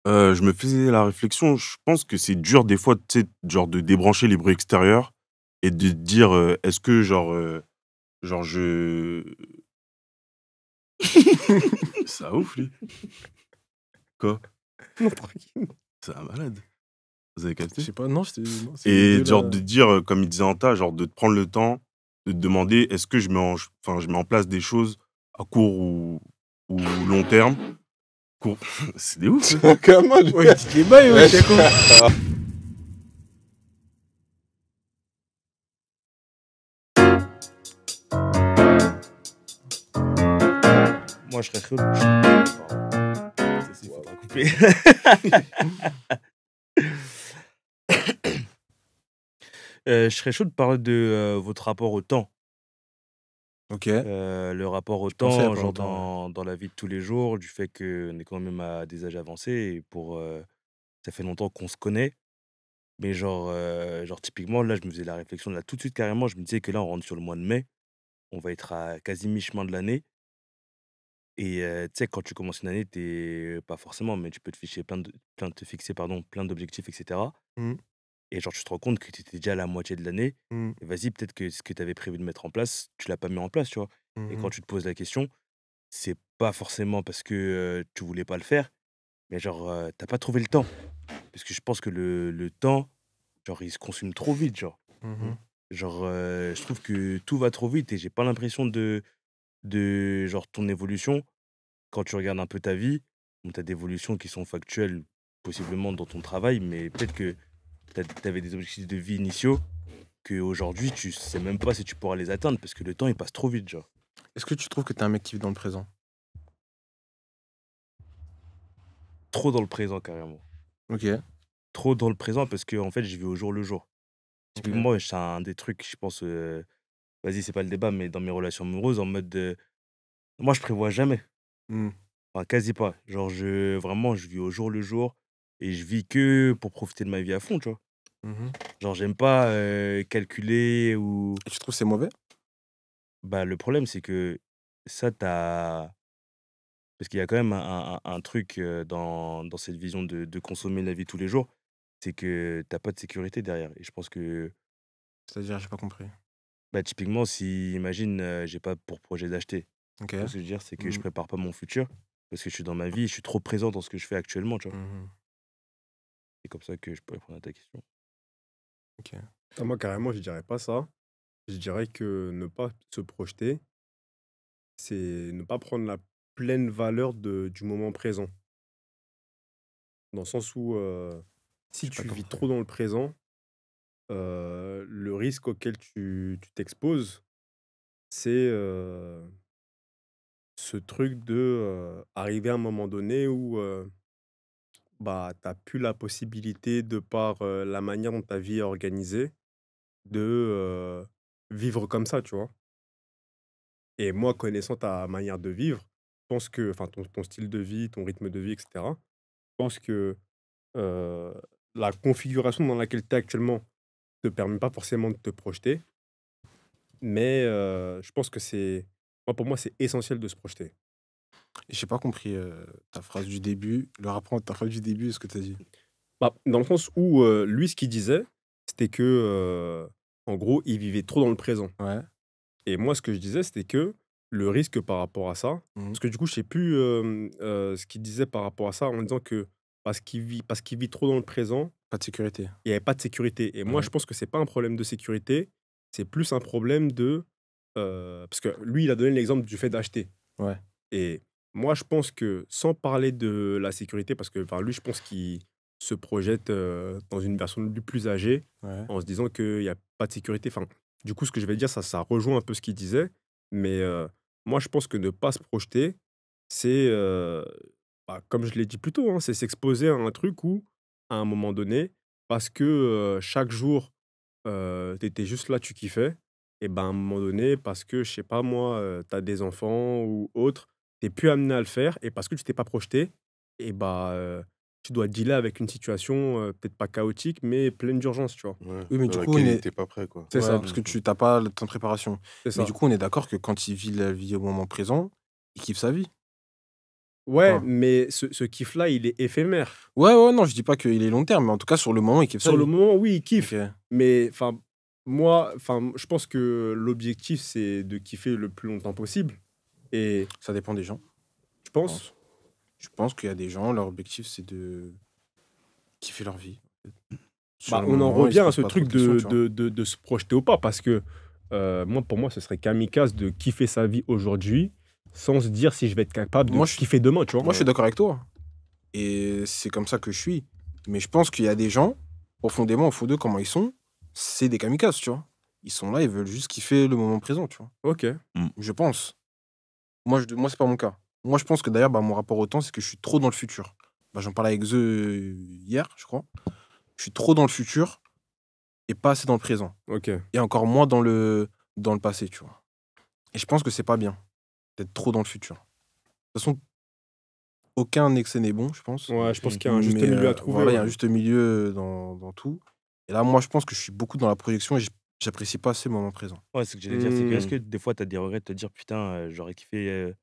Je me faisais la réflexion, je pense que c'est dur des fois, tu sais, genre de débrancher les bruits extérieurs et de te dire, est-ce que genre je ça ouf lui? Quoi? Non, tranquille. C'est un malade. Vous avez Je capté? sais pas, non, non, c'est les Et deux genre là. de dire, comme il disait Anta, genre de te prendre le temps, de te demander est-ce que je mets en place des choses à court ou long terme? Court c'est des ouf, eux. Comment je... Ouais, il dit les bails, ouais, c'est quoi? Moi, je serais chaud. Ça, c'est faudra couper. Je serais chaud de parler de votre rapport au temps. Ok, Le rapport au je pensais il y a temps, pas genre longtemps, ouais. dans la vie de tous les jours, du fait qu'on est quand même à des âges avancés et ça fait longtemps qu'on se connaît. Mais genre typiquement, là, je me faisais la réflexion là tout de suite carrément, je me disais que là, on rentre sur le mois de mai, on va être à quasi mi-chemin de l'année et tu sais, quand tu commences une année, t'es pas forcément, mais tu peux te fixer te fixer pardon, plein d'objectifs et cetera Mmh, et genre tu te rends compte que tu étais déjà à la moitié de l'année mmh, et vas-y, peut-être que ce que tu avais prévu de mettre en place, tu l'as pas mis en place, tu vois? Et quand mmh. tu te poses la question, c'est pas forcément parce que, tu voulais pas le faire, mais genre, tu pas trouvé le temps. Parce que je pense que le temps, genre, il se consume trop vite, genre. Mmh. Genre, je trouve que tout va trop vite et j'ai pas l'impression de genre, ton évolution, quand tu regardes un peu ta vie, bon, tu as des évolutions qui sont factuelles, possiblement dans ton travail, mais peut-être que tu avais des objectifs de vie initiaux qu'aujourd'hui, tu sais même pas si tu pourras les atteindre parce que le temps, il passe trop vite, genre. Est-ce que tu trouves que t'es un mec qui vit dans le présent? Trop dans le présent, carrément. OK, Trop dans le présent parce que en fait, je vis au jour le jour. OK. Typiquement, c'est un des trucs, je pense, vas-y, c'est pas le débat, mais dans mes relations amoureuses, en mode, moi, je prévois jamais, Mmh. enfin, quasi pas. Genre, vraiment, je vis au jour le jour et je vis que pour profiter de ma vie à fond, tu vois? Mmh. Genre, j'aime pas, calculer ou Et tu trouves c'est mauvais? bah, le problème, c'est que ça, parce qu'il y a quand même un truc, dans cette vision de consommer la vie tous les jours, c'est que t'as pas de sécurité derrière et je pense que, C'est-à-dire? J'ai pas compris. bah, typiquement, si imagine, j'ai pas pour projet d'acheter. OK. Tu vois ce que je veux dire? C'est que je Mmh. prépare pas mon futur parce que je suis dans ma vie et je suis trop présent dans ce que je fais actuellement, tu vois? Mmh. C'est comme ça que je peux répondre à ta question. OK. Ah, moi, carrément, je dirais pas ça. Je dirais que ne pas se projeter, c'est ne pas prendre la pleine valeur du moment présent. Dans le sens où, si J'ai pas tu vis compris. trop dans le présent, le risque auquel tu t'exposes, c'est ce truc de arriver à un moment donné où bah, tu n'as plus la possibilité, de par la manière dont ta vie est organisée, de vivre comme ça, tu vois. Et moi, connaissant ta manière de vivre, je pense que, enfin, ton style de vie, ton rythme de vie, et cetera, je pense que, heu, la configuration dans laquelle tu es actuellement te permet pas forcément de te projeter, mais je pense que pour moi, c'est essentiel de se projeter. J'ai pas compris, ta phrase du début, le rapport entre ta phrase du début et ce que tu as dit. Bah, dans le sens où, lui, ce qu'il disait, c'était que, en gros, il vivait trop dans le présent. Ouais. Et moi, ce que je disais, c'était que le risque par rapport à ça, Mmh. parce que du coup, je sais plus, ce qu'il disait par rapport à ça, en disant que parce qu'il vit trop dans le présent, Pas de sécurité. il y avait pas de sécurité. Et moi, Ouais. je pense que c'est pas un problème de sécurité, c'est plus un problème de, parce que lui, il a donné l'exemple du fait d'acheter. Ouais. Et moi, je pense que sans parler de la sécurité, parce que, enfin, lui, je pense qu'il se projette, dans une version du plus âgée, Ouais. en se disant qu'il y a pas de sécurité. Enfin, du coup, ce que je vais dire, ça rejoint un peu ce qu'il disait, mais moi, je pense que ne pas se projeter, c'est, bah, comme je l'ai dit plus tôt, hein, c'est s'exposer à un truc où, à un moment donné, parce que, chaque jour, tu étais juste là, tu kiffais, et ben, à un moment donné, parce que, je sais pas moi, tu as des enfants ou autre, tu plus amené à le faire, et parce que tu t'es pas projeté, et bah, tu dois dealer avec une situation, peut-être pas chaotique, mais pleine d'urgence, tu vois? Ouais, Oui, mais dans du coup, on laquelle il est était pas prêt, quoi. C'est ouais, ça, parce Mmh. que tu pas le temps de préparation. c'est Mais ça. du coup, on est d'accord que quand il vit la vie au moment présent, il kiffe sa vie? Ouais, Enfin, mais ce kiff-là, il est éphémère. ouais, non, je dis pas qu'il est long terme, mais en tout cas, sur le moment, il kiffe sa Sur le vie. moment, oui, il kiffe. Ok. Mais enfin, moi, enfin, je pense que l'objectif, c'est de kiffer le plus longtemps possible. Et Ça dépend des gens, je je pense, pense. Je pense qu'il y a des gens, leur objectif, c'est de kiffer leur vie. Sur bah, le on en moment, ils se revient à posent ce pas trop truc de questions, tu vois. de se projeter ou pas. Parce que moi, pour moi, ce serait kamikaze de kiffer sa vie aujourd'hui sans se dire si je vais être capable de Moi, je, kiffer demain, tu vois. moi, je suis d'accord avec toi. Et c'est comme ça que je suis. Mais je pense qu'il y a des gens, profondément, au fond d'eux, comment ils sont, c'est des kamikazes, tu vois. Ils sont là, ils veulent juste kiffer le moment présent, tu vois. Ok. Je pense. Moi c'est pas mon cas. Moi, je pense que d'ailleurs, bah, mon rapport au temps, c'est que je suis trop dans le futur. Bah, j'en parlais avec The hier, je crois. Je suis trop dans le futur et pas assez dans le présent. Ok. Et encore moins dans le passé, tu vois. Et je pense que c'est pas bien d'être trop dans le futur. De toute façon, aucun excès n'est bon, je pense. Ouais, je pense qu'il y a un juste Mais milieu à trouver. voilà, il y a un Ouais. juste milieu dans tout. Et là, moi, je pense que je suis beaucoup dans la projection et j'apprécie pas assez le moment présent. Ouais, c'est ce que j'allais dire, c'est que est-ce Hmm. que des fois, tu as des regrets de te dire: «Putain, j'aurais kiffé,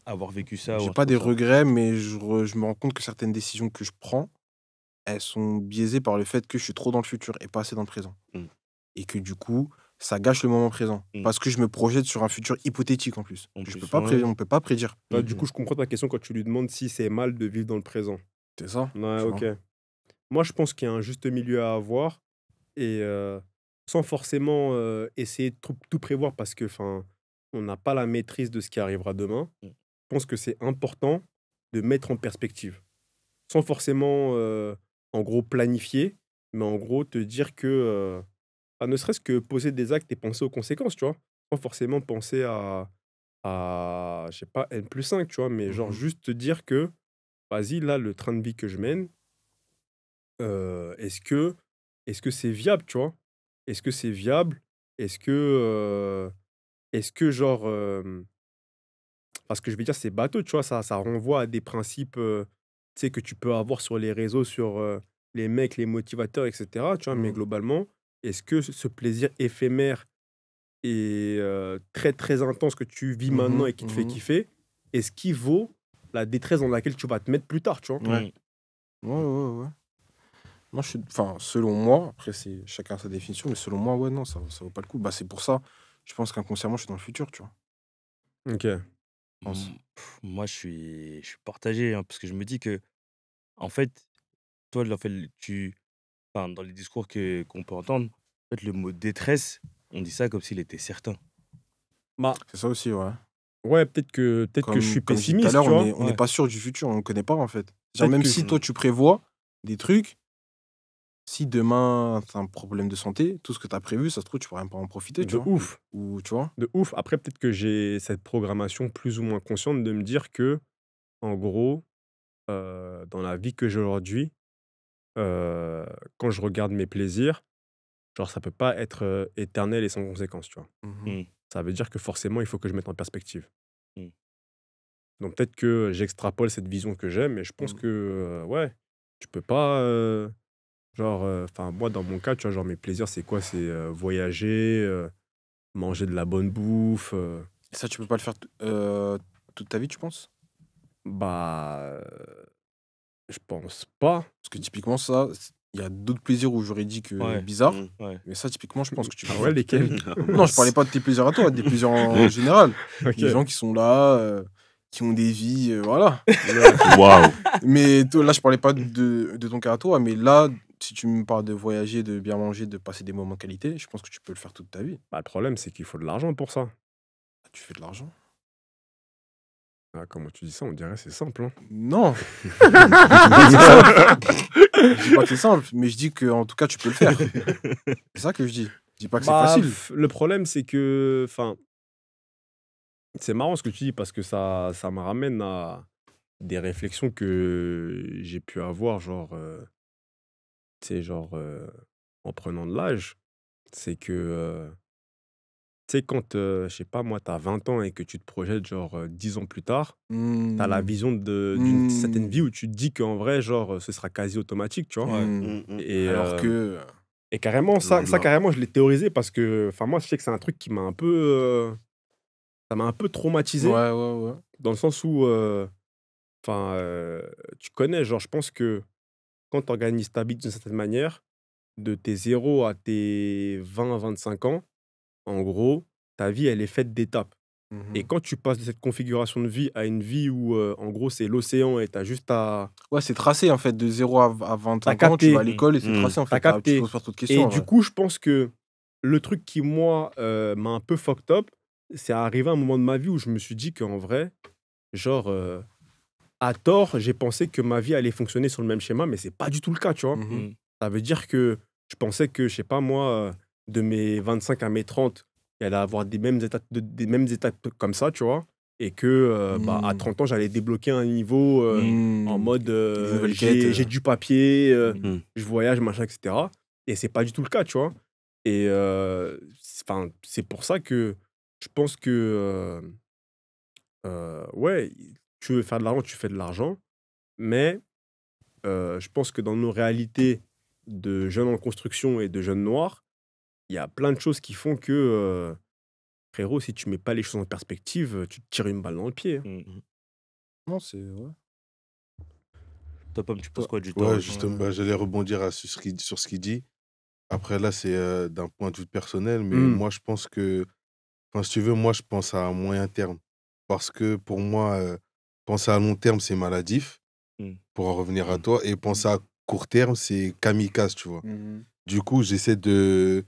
avoir vécu ça» ou J'ai un pas truc des comme ça? regrets, mais je me rends compte que certaines décisions que je prends, elles sont biaisées par le fait que je suis trop dans le futur et pas assez dans le présent. Mmh. Et que du coup, ça gâche le moment présent. Mmh. Parce que je me projette sur un futur hypothétique en plus. En Que je peux plus, pas ouais. on peut pas prédire. Là, du Mmh. coup, je comprends ta question quand tu lui demandes si c'est mal de vivre dans le présent. C'est ça, Ouais, tu ok. vois. Moi, je pense qu'il y a un juste milieu à avoir et sans forcément essayer de tout prévoir parce que, enfin, on n'a pas la maîtrise de ce qui arrivera demain. Mmh. Je pense que c'est important de mettre en perspective, sans forcément, en gros, planifier, mais en gros, te dire que, ne serait-ce que poser des actes et penser aux conséquences, tu vois. Sans forcément penser je sais pas, N+5, tu vois, mais genre Mhm. juste te dire que, vas-y, là, le train de vie que je mène, est-ce que c'est viable, tu vois? Est-ce que c'est viable? Est-ce que, genre, parce que je vais dire, c'est bateau, tu vois? Ça renvoie à des principes, tu sais, que tu peux avoir sur les réseaux, sur, les mecs, les motivateurs et cetera, tu vois? Mais Mhm. globalement, est-ce que ce plaisir éphémère et très, très intense que tu vis maintenant Mhm. et qui te fait Mhm. kiffer, est-ce qu'il vaut la détresse dans laquelle tu vas te mettre plus tard, tu vois? Ouais. Mmh. Ouais. Moi, enfin, selon moi, après, c'est chacun sa définition, mais selon moi, ouais, non, ça vaut pas le coup. Bah, c'est pour ça, je pense qu'inconsciemment, je suis dans le futur, tu vois. OK. Je pense. Moi, je suis partagé, hein, parce que je me dis que en fait, toi, en fait, enfin, dans les discours qu'on peut entendre, en fait, le mot détresse, on dit ça comme s'il était certain. Bah, C'est ça aussi, ouais. ouais, peut-être que je suis Comme je disais tout à pessimiste, l'heure, tu vois? on n'est Ouais. pas sûr du futur, on ne connaît pas, en fait. Genre, Peut-être même que si je toi, tu prévois des trucs, si demain, tu as un problème de santé, tout ce que tu as prévu, ça se trouve, tu pourras même pas en profiter, tu de vois. ouf, Ou, tu vois. de ouf. Après, peut-être que j'ai cette programmation plus ou moins consciente de me dire que, en gros, dans la vie que j'ai aujourd'hui, heu, quand je regarde mes plaisirs, genre, ça peut pas être, éternel et sans conséquence, tu vois? Mhm. Mmh. Ça veut dire que forcément, il faut que je mette en perspective. Mmh. Donc peut-être que j'extrapole cette vision que j'ai, mais je pense Mhm. que, ouais, tu peux pas, genre, enfin, moi, dans mon cas, tu vois, genre, mes plaisirs, c'est quoi? C'est, voyager, manger de la bonne bouffe, Et ça, tu peux pas le faire toute ta vie, tu penses? bah, je pense pas. Parce que typiquement, ça, il y a d'autres plaisirs où j'aurais dit que Ouais. bizarre. Mmh. Ouais. Mais ça, typiquement, je pense que tu peux Ah le ouais, faire toute ta lesquels? vie. Non, je parlais pas de tes plaisirs à toi, des plaisirs en général. OK. Des gens qui sont là, qui ont des vies, voilà. Ouais. Waouh. Mais là, je parlais pas de ton cas à toi, mais là, si tu me parles de voyager, de bien manger, de passer des moments de qualité, je pense que tu peux le faire toute ta vie. Bah, le problème, c'est qu'il faut de l'argent pour ça. Tu fais de l'argent. Ah, comment tu dis ça? On dirait c'est simple, hein? Non, je dis pas que c'est simple, mais je dis que en tout cas, tu peux le faire. C'est ça que je dis. Je dis pas que c'est Bah, facile. le problème, c'est que, enfin, c'est marrant ce que tu dis parce que ça me ramène à des réflexions que j'ai pu avoir, genre, tu sais, genre, en prenant de l'âge. C'est que, tu sais, quand, je sais pas moi, t'as 20 ans et que tu te projettes, genre, 10 ans plus tard, t'as la Hmm. vision d'une certaine Hmm. vie où tu te dis qu'en vrai, genre, ce sera quasi automatique, tu vois? Ouais. Hmm. Et, Alors que. carrément, Loin de ça là. carrément, je l'ai théorisé parce que, enfin, moi, je sais que c'est un truc qui m'a un peu, ça m'a un peu traumatisé Ouais. dans le sens où, Enfin, tu connais, genre, je pense que quand tu organises ta vie d'une certaine manière, de tes 0 à tes 20-25 ans, en gros, ta vie, elle est faite d'étapes. Et Mhm. quand tu passes de cette configuration de vie à une vie où, en gros, c'est l'océan et tu as juste à Ouais, c'est tracé en fait. De 0 à t'as 25 ans, tu vas à capté, l'école et c'est Mm. tracé en t'as fait. Tu te capté. poses pas trop de questions Et en du vrai. coup, je pense que le truc qui, moi, m'a un peu fucked up, c'est arrivé à un moment de ma vie où je me suis dit qu'en vrai, genre, à tort, j'ai pensé que ma vie allait fonctionner sur le même schéma, mais c'est pas du tout le cas, tu vois. Mhm. Ça veut dire que je pensais que, je sais pas moi, de mes 25 à mes 30, il allait avoir des mêmes étapes comme ça, tu vois. Et que bah, à Mm. 30 ans, j'allais débloquer un niveau en Mm. mode Des nouvelles quêtes. j'ai du papier, Mm. je voyage, machin, etc. Et c'est pas du tout le cas, tu vois. Et c'est pour ça que je pense que, ouais, tu veux faire de l'argent, tu fais de l'argent. Mais je pense que dans nos réalités de jeunes en construction et de jeunes noirs, il y a plein de choses qui font que, frérot, si tu mets pas les choses en perspective, tu te tires une balle dans le pied, hein. Mm. Non, c'est. Ouais. Toi, Pomme, tu penses Toi- quoi du Ouais, temps justement, j'allais rebondir sur ce qu'il dit. Après, là, c'est d'un point de vue personnel, mais Mmh. moi, je pense que, enfin, si tu veux, moi, je pense à moyen terme. Parce que pour moi, penser à long terme, c'est maladif, Mm. pour en revenir à Mm. toi, et penser à court terme, c'est kamikaze, tu vois. Mhm. Du coup, j'essaie de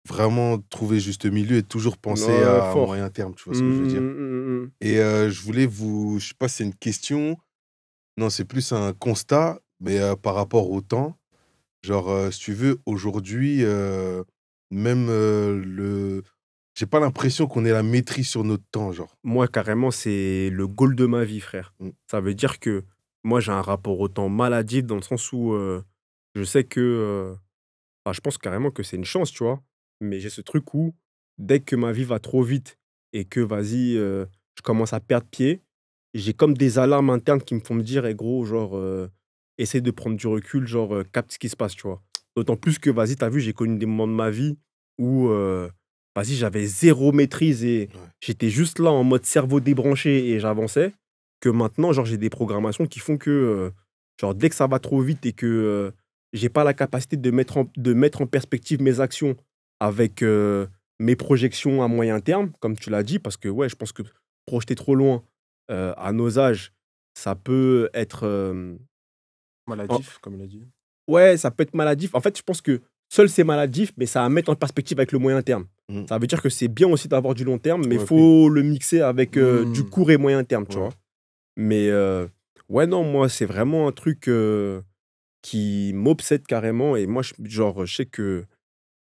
vraiment trouver juste milieu et toujours penser Ouais, à fort. moyen terme, tu vois ce que je veux dire. Mmh. Et je voulais je sais pas si c'est une question, non, c'est plus un constat, mais par rapport au temps. Genre, si tu veux, aujourd'hui, même j'ai pas l'impression qu'on ait la maîtrise sur notre temps, genre. Moi, carrément, c'est le goal de ma vie, frère. Mm. Ça veut dire que moi, j'ai un rapport au temps maladif dans le sens où je sais que enfin, je pense carrément que c'est une chance, tu vois. Mais j'ai ce truc où, dès que ma vie va trop vite et que, vas-y, je commence à perdre pied, j'ai comme des alarmes internes qui me font me dire, eh gros, genre, essaye de prendre du recul, genre, capte ce qui se passe, tu vois. D'autant plus que, vas-y, t'as vu, j'ai connu des moments de ma vie où, vas-y, j'avais zéro maîtrise et Ouais. j'étais juste là en mode cerveau débranché et j'avançais. Que maintenant, genre, j'ai des programmations qui font que, genre, dès que ça va trop vite et que j'ai pas la capacité de mettre en perspective mes actions avec mes projections à moyen terme, comme tu l'as dit, parce que ouais, je pense que projeter trop loin à nos âges, ça peut être Maladif, comme il a dit. ouais, ça peut être maladif. En fait, je pense que seul c'est maladif, mais ça va mettre en perspective avec le moyen terme. Mm. Ça veut dire que c'est bien aussi d'avoir du long terme, mais il Ouais, faut le mixer avec du Mm. court et moyen terme, tu Ouais. vois. Mais ouais, non, moi, c'est vraiment un truc qui m'obsède carrément. Et moi, genre, je sais que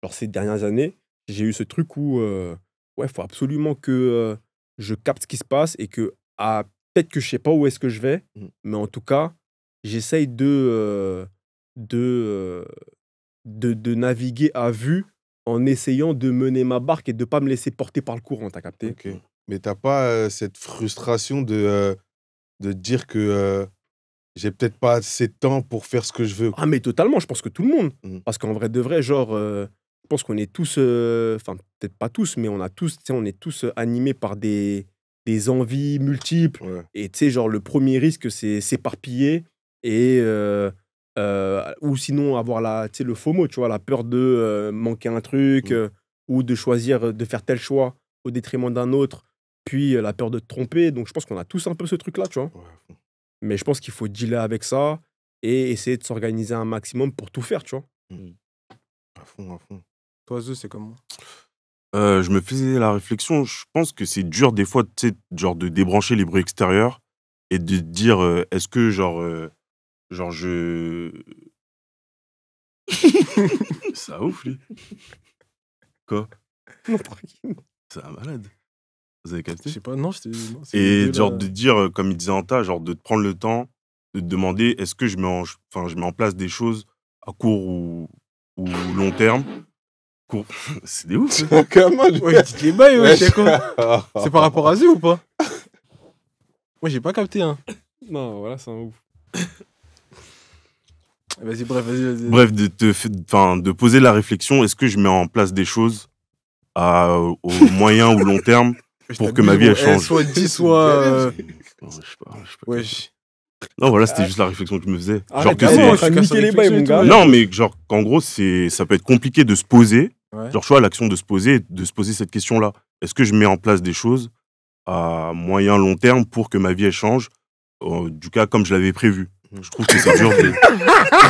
genre, ces dernières années, j'ai eu ce truc où, ouais, il faut absolument que je capte ce qui se passe et que, peut-être que je sais pas où est-ce que je vais, Mm. mais en tout cas, j'essaye de, de naviguer à vue en essayant de mener ma barque et de pas me laisser porter par le courant, t'as capté? Ok. Mais t'as pas cette frustration de te dire que j'ai peut-être pas assez de temps pour faire ce que je veux. Ah, mais totalement, je pense que tout le monde. Mm. Parce qu'en vrai de vrai, genre, je pense qu'on est tous, enfin, peut-être pas tous, mais on a tous, tu sais, on est tous animés par des envies multiples. Ouais. Et tu sais, genre, le premier risque, c'est s'éparpiller et. Ou sinon avoir tu sais, le FOMO, tu vois, la peur de manquer un truc ou de choisir de faire tel choix au détriment d'un autre, puis la peur de te tromper. Donc, je pense qu'on a tous un peu ce truc-là, tu vois. Ouais. Mais je pense qu'il faut dealer avec ça et essayer de s'organiser un maximum pour tout faire, tu vois. À fond, à fond. Toi, Zeu, c'est comment? Je me faisais la réflexion, je pense que c'est dur des fois, tu sais, genre de débrancher les bruits extérieurs et de te dire, est-ce que genre je... Ça ouf, lui. Quoi? Non, tranquille. C'est un malade. Vous avez Je capté? sais pas, non, non, c'est Et les deux, genre là. de dire, comme il disait Anta, genre de te prendre le temps, de te demander, est-ce que je mets en place des choses à court ou long terme? C'est des ouf. ça. Comment Ouais, dites les bails, ouais, c'est quoi? C'est par rapport à Zeu ou pas? Moi, j'ai pas capté, hein. Non, voilà, c'est un ouf. Vas-y, bref, vas-y. Bref, de poser la réflexion, est-ce que je mets en place des choses au moyen ou long terme pour que ma vie, elle change? Soit dit, soit. Non, je sais pas. Wesh. Non, voilà, c'était juste la réflexion que je me faisais. Genre Arrête que vraiment, c'est. tu casses niquer les bails, mon gars. Non, mais genre qu'en gros, ça peut être compliqué de se poser. Ouais. Genre, tu vois, l'action de se poser cette question-là. Est-ce que je mets en place des choses à moyen, long terme pour que ma vie, elle change, du cas comme je l'avais prévu? Je trouve que c'est dur de...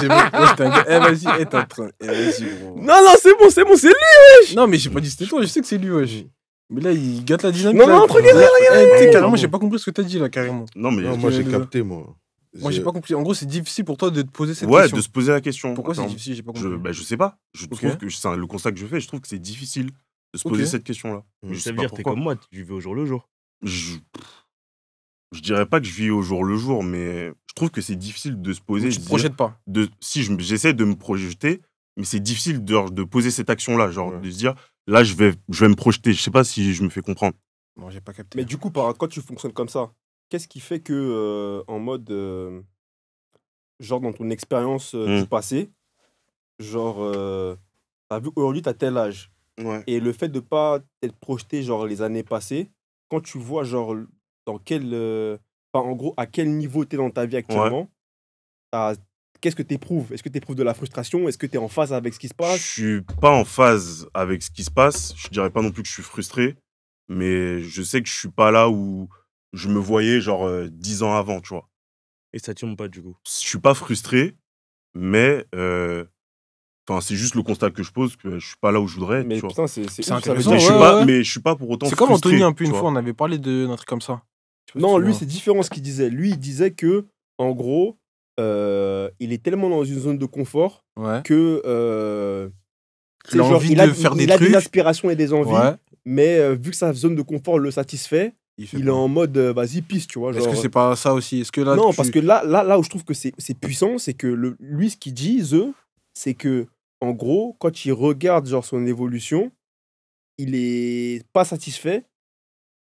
Vas-y, t'es en train. Vas-y, gros. Non, c'est lui. Non, mais j'ai pas dit c'était toi, je sais que c'est lui, wesh. Mais là, il gâte la dynamique. Non, là. non, regarde, Carrément, j'ai pas compris ce que t'as dit, là, carrément. Non, mais Non, moi, j'ai capté, moi. Moi, j'ai pas compris. En gros, c'est difficile pour toi de te poser cette ouais, question. de se poser la question. Pourquoi c'est Attends, difficile? J'ai pas compris. je sais pas. Je Ok. trouve que c'est le constat que je fais, je trouve que c'est difficile de se Ok. poser cette question-là. Mais je Ça sais veut pas dire, t'es pourquoi. comme moi, tu vis au jour le jour. Je dirais pas que je vis au jour le jour, mais je trouve que c'est difficile de se poser. Tu te projettes pas. Si j'essaie de me projeter, mais c'est difficile de poser cette action-là, genre Ouais. de se dire, là, je vais me projeter. Je sais pas si je me fais comprendre. Non, j'ai pas capté. Mais du coup, quand tu fonctionnes comme ça, qu'est-ce qui fait que, en mode, genre dans ton expérience du passé, genre, t'as vu, aujourd'hui, t'as tel âge. Ouais. Et le fait de pas être projeté, genre, les années passées, quand tu vois, genre, dans quel. Enfin, en gros, à quel niveau t'es dans ta vie actuellement, qu'est-ce que t'éprouves? Est-ce que t'éprouves de la frustration? Est-ce que t'es en phase avec ce qui se Je passe? suis pas en phase avec ce qui se passe. Je dirais pas non plus que je suis frustré, mais je sais que je suis pas là où je me voyais genre 10 ans avant, tu vois. Et ça tombe pas, du coup. Je suis pas frustré, mais c'est juste le constat que je pose que je suis pas là où je voudrais être, Mais tu vois. putain, c'est ouf, ça veut intéressant, Mais dire- je suis ouais, pas, ouais. mais je suis pas pour autant C'est frustré. comme Anthony, un peu, tu une vois. fois, on avait parlé d'un truc comme ça. Je sais pas si Non, tu lui, vois. c'est différent ce qu'il disait. Lui, il disait que, en gros, il est tellement dans une zone de confort Ouais. que. tu sais, Il a genre, envie de faire des il a des trucs. aspirations et des envies, Ouais. mais vu que sa zone de confort le satisfait, fait il est pas. en mode vas-y, pisse, tu vois. Est-ce Genre, que c'est pas ça aussi? Est-ce que là, non, parce que là où je trouve que c'est puissant, c'est que lui, ce qu'il dit, c'est que, en gros, quand il regarde genre, son évolution, il est pas satisfait,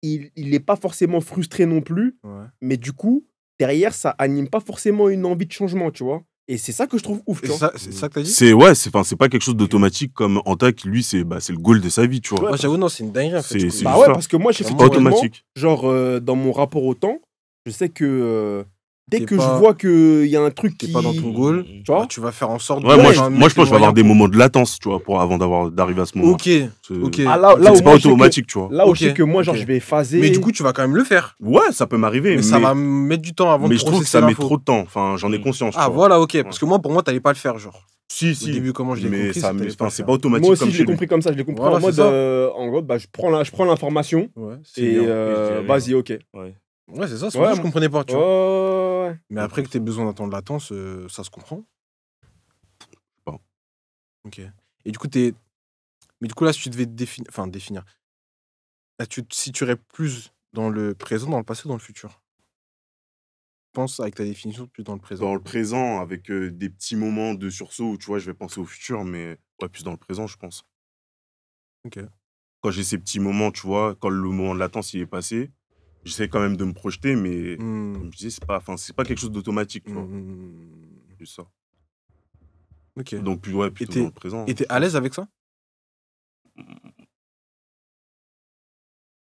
il est pas forcément frustré non plus, Ouais. mais du coup, derrière, ça anime pas forcément une envie de changement, tu vois. Et c'est ça que je trouve ouf, tu C'est vois. ça que t'as dit? C'est pas quelque chose d'automatique comme Anta qui lui c'est le goal de sa vie, tu vois. Ouais, j'avoue, non, c'est une dinguerie en fait. C'est- je c'est trouve. Bah juste ouais, ça. parce que moi, C'est pas effectivement, automatique. genre, dans mon rapport au temps, je sais que dès T'es que pas- je vois qu'il y a un truc T'es qui... pas dans ton goal. Tu vois Bah, tu vas faire en sorte Ouais, de. moi, enfin, je mettre pense que je vais avoir les des moyens moments de latence, tu vois, avant d'arriver à ce moment. pour- Ok, ok. Ah, là où C'est moi, pas je sais que- automatique, tu vois. Là où Ok, je sais que moi, genre, ok. je vais phaser... Mais du coup, tu vas quand même le faire. Ouais, ça peut m'arriver. Mais ça va mettre du temps avant de mais je trouve que processer ça met l'info. trop de temps. Enfin, j'en ai conscience. Ah tu vois. voilà, ok. Parce que moi, pour moi, t'allais pas le faire, genre. Si, Au si. début, comment je l'ai mais compris, ça, c'est que t'allais pas le c'est faire. pas automatique Moi aussi, comme je chez l'ai lui. compris comme ça. Je l'ai compris Voilà, en mode, c'est ça. en gros, bah, je prends l'information Ouais, c'est et bien. je dirais vas-y, ok. Ouais. Ouais, c'est ça, c'est Ouais, pour ça que je comprenais pas, tu vois. Ouais. Mais après que t'aies besoin d'attendre la latence, ça se comprend. Bon. Ok. Et du coup, Mais du coup, là, si tu devais définir. Là, tu te situerais plus dans le présent, dans le passé ou dans le futur? Pense avec ta définition plus dans le présent. Dans le présent, avec des petits moments de sursaut où, tu vois, je vais penser au futur, mais ouais, plus dans le présent, je pense. Ok. Quand j'ai ces petits moments, tu vois, quand le moment de latence il est passé, j'essaie quand même de me projeter, mais comme je disais, c'est pas quelque chose d'automatique, tu vois. C'est ça. Ok. Donc, ouais, plutôt t'es- dans le présent. Et t'es à l'aise avec ça?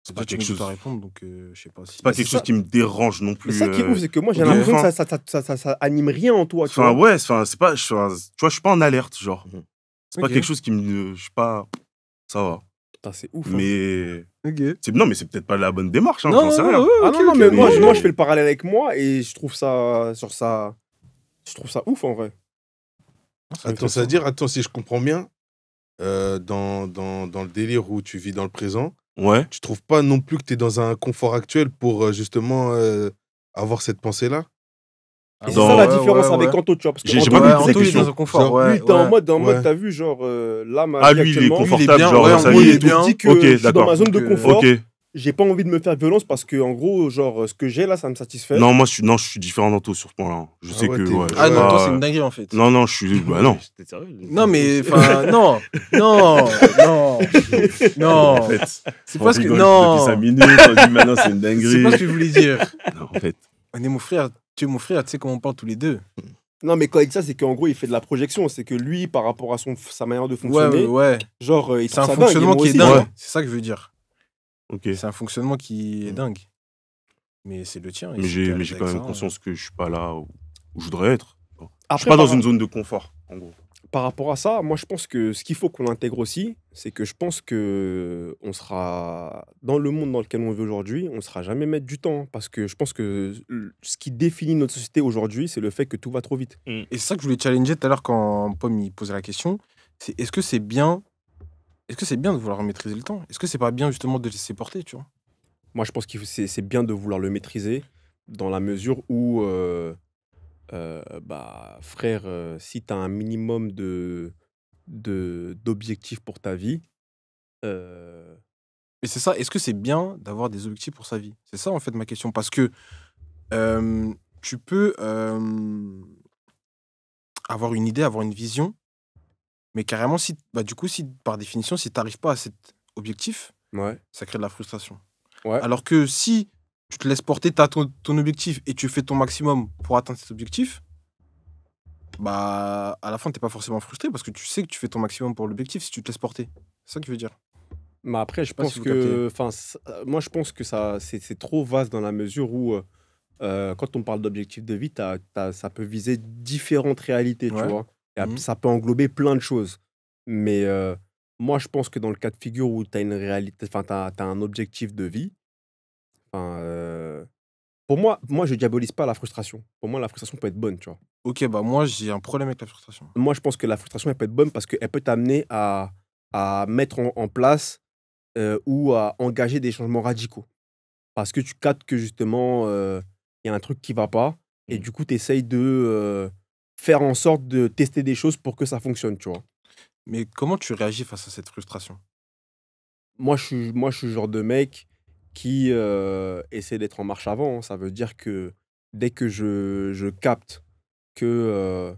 C'est pas Tu quelque viens de chose. te répondre, donc je sais pas si. C'est pas c'est quelque chose ça. qui me dérange non plus. Mais ça qui est ouf, c'est que moi, j'ai ok. l'impression que Enfin, ça anime rien en toi, tu Enfin, vois. ouais, c'est pas. Tu vois, je suis pas en alerte, genre. C'est pas Ok. quelque chose qui me. Je suis pas. Ça va. Putain, c'est ouf. hein. Mais. Ok. Non, mais c'est peut-être pas la bonne démarche, hein, Non, j'en sais non, rien. ouais, Ah ok, non, non, ok, mais mais- moi, je fais le parallèle avec moi et je trouve ça, je trouve ça ouf en vrai. Attends, ça veut dire, si je comprends bien, dans le délire où tu vis dans le présent, Ouais. tu trouves pas non plus que tu es dans un confort actuel pour justement avoir cette pensée-là? Et c'est Dans- ça la ouais, différence ouais, avec ouais. Anto, tu vois. Parce que J'ai Anto, pas Ouais, compris Anto, ta il est question. dans un confort. Genre, Ouais, lui, t'es en ouais. mode, ouais. t'as vu, genre, là, ma Ah, vie lui, il est actuellement, confortable, bien, genre, ouais, dans en sa gros, vie il et est tout. bien. je dis que Ok, je suis dans d'accord. ma zone de Donc, confort, Ok. j'ai pas envie de me faire violence parce que, en gros, genre, ce que j'ai là, ça me satisfait. Non, moi, je suis différent d'Anto sur ce point-là. Je Ah sais ouais, que. t'es- Ouais, je Ah suis non, pas- toi, c'est une dinguerie en fait. Non, je suis. Bah non. T'es sérieux? Non, mais enfin, non, non. En fait, C'est on pas ce que. rigole Non. depuis 5 minutes, on dit maintenant c'est une C'est dinguerie. pas ce que je voulais dire. Non, en fait. On est mon frère, tu es mon frère, tu sais comment on parle tous les deux. Non, mais quand il dit ça, c'est qu'en gros, il fait de la projection. C'est que lui, par rapport à sa manière de Ouais, fonctionner, ouais. genre, il C'est trouve un ça dingue. Et fonctionnement moi qui est aussi, dingue. tu vois. C'est ça que je veux dire. Ok. C'est un fonctionnement qui est dingue. Mais c'est le tien. Et Mais si t'es à j'ai l'aise quand avec même ça, conscience que je suis pas là où je voudrais être. Je suis Après, pas dans une zone de confort, en gros. par rapport à ça, moi je pense que ce qu'il faut qu'on intègre aussi, c'est que je pense que on sera dans le monde dans lequel on vit aujourd'hui, on ne sera jamais maître du temps, parce que je pense que ce qui définit notre société aujourd'hui, c'est le fait que tout va trop vite. Et c'est ça que je voulais challenger tout à l'heure quand Pomme il posait la question. C'est est-ce que c'est bien de vouloir maîtriser le temps? Est-ce que c'est pas bien justement de laisser porter, tu vois? Moi je pense que c'est bien de vouloir le maîtriser dans la mesure où, bah, frère, si tu as un minimum d'objectifs pour ta vie, euh, Mais c'est ça, est-ce que c'est bien d'avoir des objectifs pour sa vie? C'est ça en fait ma question. Parce que tu peux avoir une idée, avoir une vision, mais carrément, si, bah, du coup, si par définition, si tu n'arrives pas à cet objectif, ouais, ça crée de la frustration. ouais. Alors que si tu te laisses porter, tu as ton objectif et tu fais ton maximum pour atteindre cet objectif, bah à la fin, tu n'es pas forcément frustré parce que tu sais que tu fais ton maximum pour l'objectif si tu te laisses porter. C'est ça que je veux dire. Mais après, je pas si pense vous captez. que, enfin, moi, je pense que c'est trop vaste dans la mesure où, quand on parle d'objectif de vie, ça peut viser différentes réalités, tu Ouais. vois. Et Mhm. ça peut englober plein de choses. Mais moi, je pense que dans le cas de figure où tu as une réalité, enfin, tu as un objectif de vie, enfin, pour moi, je diabolise pas la frustration. Pour moi, la frustration peut être bonne, tu vois. Ok, bah moi, j'ai un problème avec la frustration. Moi, je pense que la frustration, elle peut être bonne parce qu'elle peut t'amener à mettre en place ou à engager des changements radicaux. Parce que tu captes que justement, il y a un truc qui va pas et du coup, tu essayes de faire en sorte de tester des choses pour que ça fonctionne, tu vois. Mais comment tu réagis face à cette frustration? Moi, je suis le genre de mec qui essaie d'être en marche avant, hein. Ça veut dire que dès que je capte que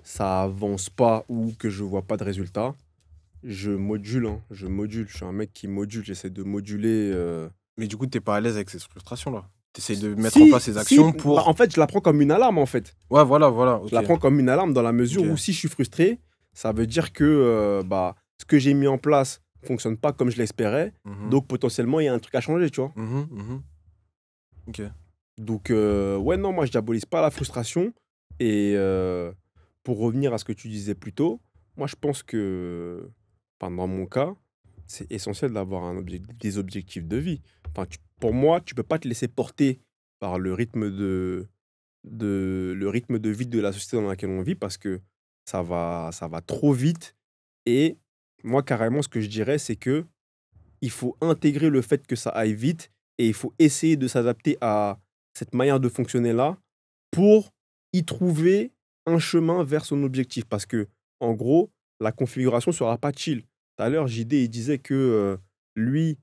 ça avance pas ou que je vois pas de résultat, je module, hein. Je module. Je suis un mec qui module. J'essaie de moduler. Mais du coup, t'es pas à l'aise avec cette frustration-là. T'essayes de mettre en place ces actions bah, pour... en fait, je la prends comme une alarme, en fait. Ouais, voilà, ok. Je la prends comme une alarme dans la mesure Ok. où si je suis frustré, ça veut dire que bah, ce que j'ai mis en place fonctionne pas comme je l'espérais. Mhm, Donc, potentiellement, il y a un truc à changer, tu vois. mhm. Ok. Donc, ouais, non, moi, je diabolise pas la frustration. Et pour revenir à ce que tu disais plus tôt, moi, je pense que, enfin, dans mon cas, c'est essentiel d'avoir des objectifs de vie. Enfin, pour moi, tu peux pas te laisser porter par le rythme le rythme de vie de la société dans laquelle on vit parce que ça va trop vite. Et moi, carrément, ce que je dirais, c'est que il faut intégrer le fait que ça aille vite et il faut essayer de s'adapter à cette manière de fonctionner-là pour y trouver un chemin vers son objectif. Parce que, en gros, la configuration sera pas chill. Tout à l'heure, JD, il disait que lui,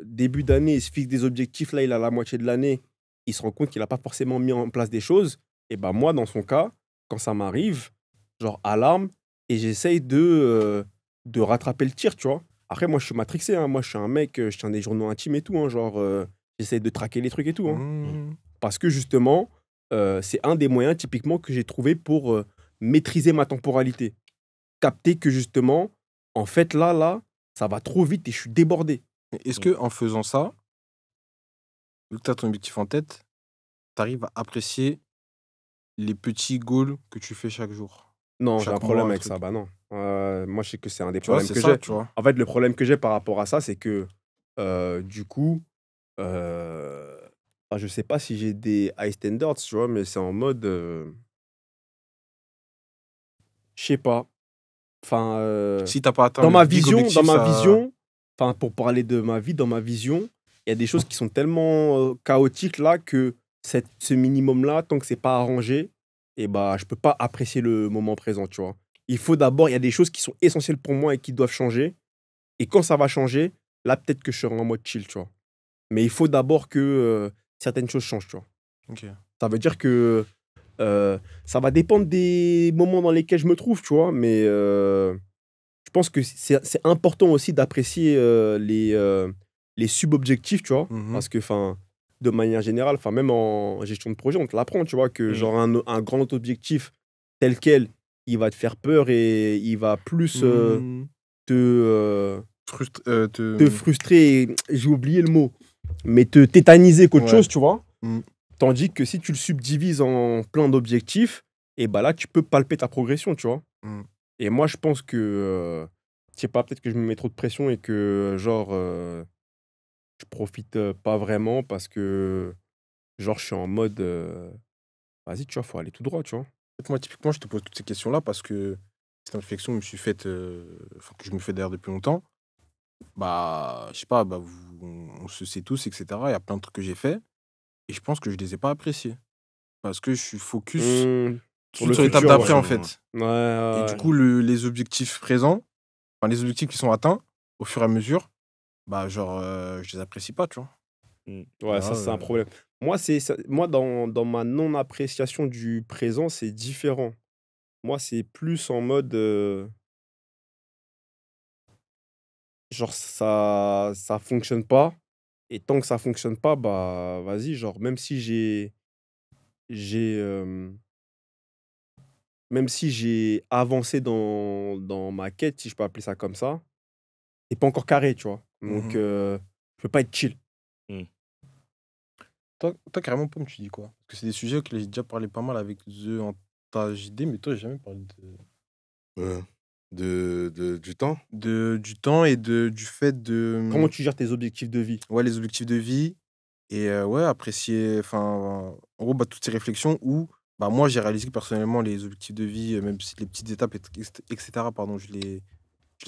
début d'année, il se fixe des objectifs. Là, il a la moitié de l'année. Il se rend compte qu'il n'a pas forcément mis en place des choses. Et ben moi, dans son cas, quand ça m'arrive, genre alarme, et j'essaye de rattraper le tir, tu vois. Après, moi, je suis matrixé, hein. Moi, je suis un mec, je tiens des journaux intimes et tout, hein. Genre, j'essaye de traquer les trucs et tout, hein. Mhm. Parce que justement, c'est un des moyens typiquement que j'ai trouvé pour maîtriser ma temporalité. Capter que justement, en fait, là, ça va trop vite et je suis débordé. Est-ce que en faisant ça, vu que tu as ton objectif en tête, tu arrives à apprécier les petits goals que tu fais chaque jour? Non, j'ai un Chaque problème mois, un avec truc. ça. Bah non. Moi, je sais que c'est un des Tu vois, problèmes c'est que ça, j'ai. tu vois. En fait, le problème que j'ai par rapport à ça, c'est que du coup, je sais pas si j'ai des high standards, tu vois, mais c'est en mode, je sais pas. Enfin, Si t'as pas atteint dans le ma big vision, objectif, ça... enfin, pour parler de ma vie, dans ma vision, il y a des choses qui sont tellement chaotiques là que ce minimum-là, tant que c'est pas arrangé, et bah, je peux pas apprécier le moment présent, tu vois. Il y a des choses qui sont essentielles pour moi et qui doivent changer. Et quand ça va changer, là, peut-être que je serai en mode chill, tu vois. Mais il faut d'abord que certaines choses changent, tu vois. Ok. Ça veut dire que ça va dépendre des moments dans lesquels je me trouve, tu vois. Mais je pense que c'est important aussi d'apprécier les sub-objectifs, tu vois. Mhm. Parce que, enfin, de manière générale, enfin, même en gestion de projet, on te l'apprend, tu vois, que genre un grand objectif tel quel, il va te faire peur et il va plus Mhm. te te... frustrer. J'ai oublié le mot. mais te tétaniser qu'autre Ouais. chose, tu vois. Mm. Tandis que si tu le subdivises en plein d'objectifs, et bah là, tu peux palper ta progression, tu vois. Mm. Et moi, je pense que, je sais pas, peut-être que je me mets trop de pression et que, genre, je profite pas vraiment parce que, genre, je suis en mode, vas-y, tu vois, faut aller tout droit, tu vois. En fait, moi, typiquement, je te pose toutes ces questions-là parce que c'est une réflexion que je me suis faite, enfin, que je me fais d'ailleurs depuis longtemps. Bah, je sais pas, bah, on se sait tous, etc. Il y a plein de trucs que j'ai fait et je pense que je les ai pas appréciés parce que je suis focus Sur tout le sur l'étape futur, d'après, ouais. en fait. Ouais, Et ouais, du ouais. coup, les objectifs présents, enfin, les objectifs qui sont atteints au fur et à mesure, bah, genre, je les apprécie pas, tu vois. Ouais, Là, ça, c'est un problème. Moi, moi dans ma non-appréciation du présent, c'est différent. Moi, c'est plus en mode, genre, ça fonctionne pas. Et tant que ça fonctionne pas, bah, vas-y, genre, j'ai, même si j'ai avancé dans ma quête, si je peux appeler ça comme ça, c'est pas encore carré, tu vois. Donc, Mhm. je peux pas être chill. Toi, carrément, Pomme, tu dis quoi? Parce que c'est des sujets auxquels j'ai déjà parlé pas mal avec The en ta JD, mais toi, j'ai jamais parlé Du temps. du temps et du fait de. Comment tu gères tes objectifs de vie? Ouais, les objectifs de vie et ouais, apprécier, enfin, en gros, bah, toutes ces réflexions où bah, moi, j'ai réalisé que personnellement, les objectifs de vie, même si les petites étapes, etc., pardon, je les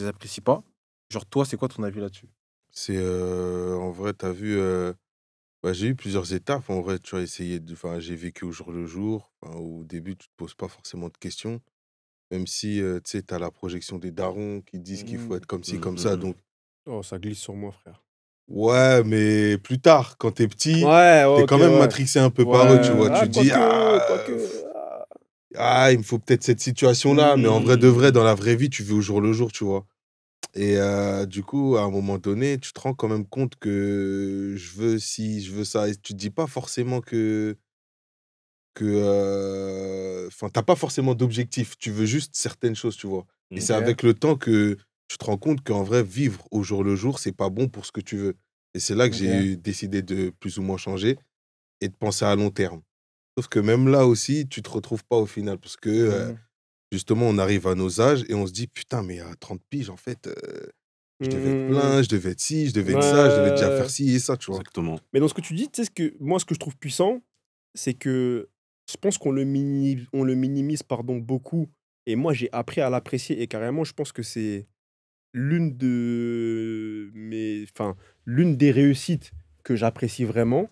apprécie pas. Genre, toi, c'est quoi ton avis là-dessus? C'est en vrai, t'as vu, bah, j'ai eu plusieurs étapes. En vrai, tu vois, enfin, j'ai vécu au jour le jour. Enfin, au début, tu te poses pas forcément de questions. Même si, tu sais, t'as la projection des darons qui disent qu'il faut être comme ci, comme ça. Donc, Oh, ça glisse sur moi, frère. ouais, mais plus tard, quand t'es petit, Ouais, t'es OK, quand même ouais. matrixé un peu Ouais, par eux, tu vois. Tu ah, te dis, quoique, il me faut peut-être cette situation-là. Mais en vrai de vrai, dans la vraie vie, tu vis au jour le jour, tu vois. Et du coup, à un moment donné, tu te rends quand même compte que je veux ci, je veux ça. Et tu te dis pas forcément enfin, t'as pas forcément d'objectif. Tu veux juste certaines choses, tu vois. Et c'est OK. avec le temps que tu te rends compte qu'en vrai, vivre au jour le jour, c'est pas bon pour ce que tu veux. Et c'est là que OK. j'ai décidé de plus ou moins changer et de penser à long terme. Sauf que même là aussi, tu te retrouves pas au final parce que Mhm. justement, on arrive à nos âges et on se dit: «Putain, mais à 30 piges, en fait, je devais être Mmh. plein, je devais être ci, je devais être ça, je devais déjà faire Ouais. ci et ça», tu vois? Exactement. Mais dans ce que tu dis, tu sais ce que je trouve puissant, c'est que je pense qu'on on le minimise, pardon, beaucoup et moi j'ai appris à l'apprécier et carrément je pense que c'est l'une des réussites que j'apprécie vraiment,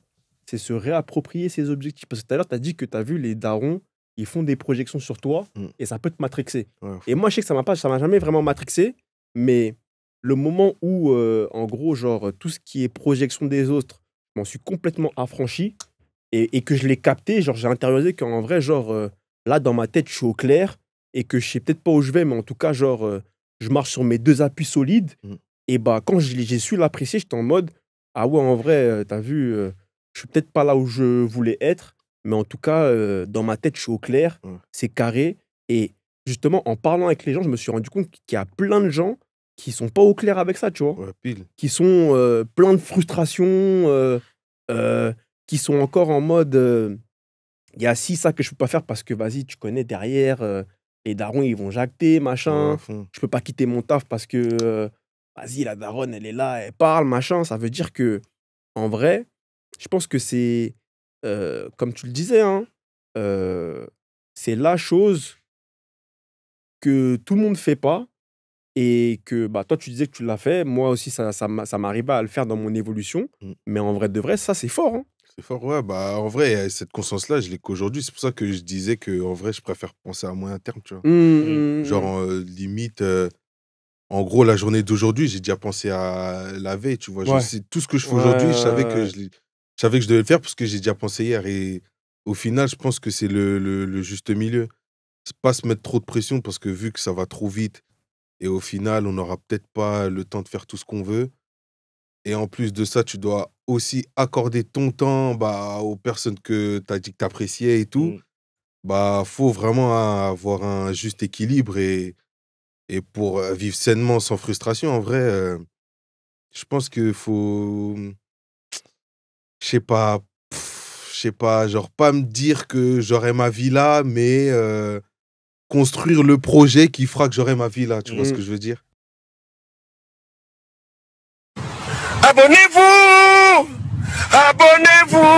c'est se réapproprier ses objectifs. Parce que tout à l'heure, tu as dit que tu as vu les darons, ils font des projections sur toi Mmh. et ça peut te matrixer. Ouais, à Et fond. moi, je sais que ça m'a jamais vraiment matrixé, mais le moment où, en gros, genre, tout ce qui est projection des autres, je m'en suis complètement affranchi et que je l'ai capté, genre, j'ai intériorisé qu'en vrai, genre, là, dans ma tête, je suis au clair et que je sais peut-être pas où je vais, mais en tout cas, genre, je marche sur mes 2 appuis solides Mmh. et bah, quand j'ai su l'apprécier, j'étais en mode: «Ah ouais, en vrai, tu vu, je suis peut-être pas là où je voulais être, mais en tout cas, dans ma tête, je suis au clair, Ouais. c'est carré» et justement, en parlant avec les gens, je me suis rendu compte qu'il y a plein de gens qui sont pas au clair avec ça, tu vois? Ouais, pile. Qui sont, pleins de frustration, heu, qui sont encore en mode, il y a ci, ça que je peux pas faire parce que vas-y, tu connais derrière, les darons, ils vont jacter, Ouais, à machin. fond. Je peux pas quitter mon taf parce que, vas-y, la daronne, elle est là, elle parle, machin. Ça veut dire que en vrai, je pense que c'est, comme tu le disais, hein, heu, c'est la chose que tout le monde fait pas et que, bah, toi, tu disais que tu l'as fait. Moi aussi, ça m'arrivait à le faire dans mon évolution. Mmh. Mais en vrai de vrai, ça, c'est fort, hein. C'est fort, ouais, bah, en vrai, cette conscience-là, je l'ai qu'aujourd'hui. C'est pour ça que je disais qu'en vrai, je préfère penser à moyen terme, tu vois? Mmh, mmh, mmh. Genre, limite, en gros, la journée d'aujourd'hui, j'ai déjà pensé à la veille, tu vois? Je Ouais. sais tout ce que je fais Ouais, aujourd'hui, ouais, je savais que je devais le faire parce que j'ai déjà pensé hier et au final, je pense que c'est le juste milieu. C'est pas se mettre trop de pression parce que vu que ça va trop vite et au final, on n'aura peut-être pas le temps de faire tout ce qu'on veut et en plus de ça, tu dois aussi accorder ton temps, bah, aux personnes que tu as dit que tu appréciais et tout. Mmh. Bah, faut vraiment avoir un juste équilibre et pour, vivre sainement sans frustration, en vrai, je pense qu'il faut, je sais pas, genre pas me dire que j'aurai ma vie là, mais construire le projet qui fera que j'aurai ma vie là, tu vois ce que je veux dire? Abonnez-vous! Abonnez-vous!